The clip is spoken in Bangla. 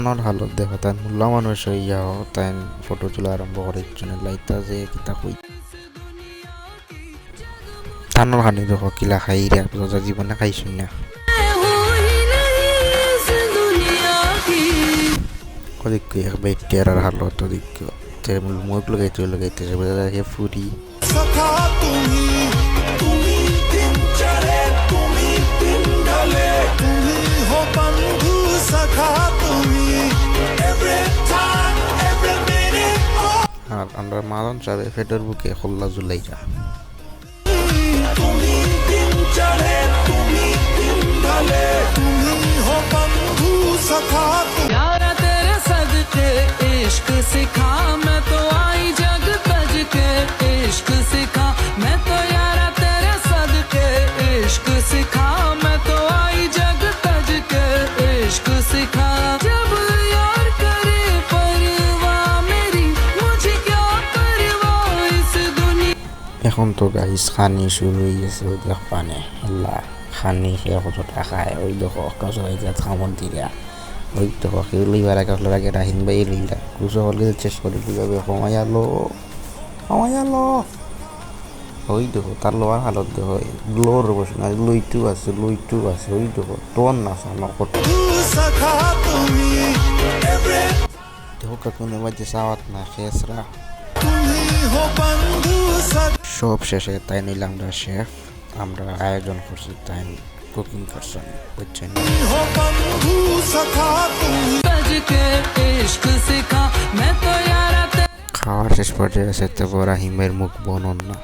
তানোর হালত দেখো তাই মোল্লা মানুষ হইয়াও তাই ফটো তোলা আরম্ভ করে একজনের লাইতা যে কিতা কই তানোর হানি দেখো কিলা খাই রে জীবনে খাইছুন না ওদিক এক বাইটের আর হালত ওদিক মুখ লাগাইতে বোঝা যায় ফুরি আর আমরা মাদন চাবে ফেটের বুকে খোল্লা জুলাইয়া यारा तेरे सदके इश्क सिखा मैं तो आई जग तज के इश्क सिखा मैं तो यारा तेरे सदके इश्क सिखा मैं तो आई जग तज के इश्क सिखा जब यार करे परवाह मेरी मुझे क्या परवाह इस दुनिया এখন তো গাইস খানি শুরু হয়ে গেছে ওই দেখ পানে আল্লাহ খানি খেয়ে কত টাকা ওই দেখো কাজরাই যা খামন দিলা ওই দেখো কেউ লইবার আগে রাহিন ভাই লইলা কুসো হলে চেষ্টা করে কীভাবে কমাইয়ালো ওই দেখো তার লোয়ার হালত দেখো লোর বসে না লইটু আছে ওই দেখো তোর না সামনে কত দেখো কাকুনে বাজে সাওয়াত না খেসরা সব শেষে তাই নিলাম আমরা শেফ আমরা আয়োজন করছি তাই কুকিং করছেন বুঝছেন খাওয়ার শেষ পর্যায়ে সেতে রাহিমের মুখ বনন না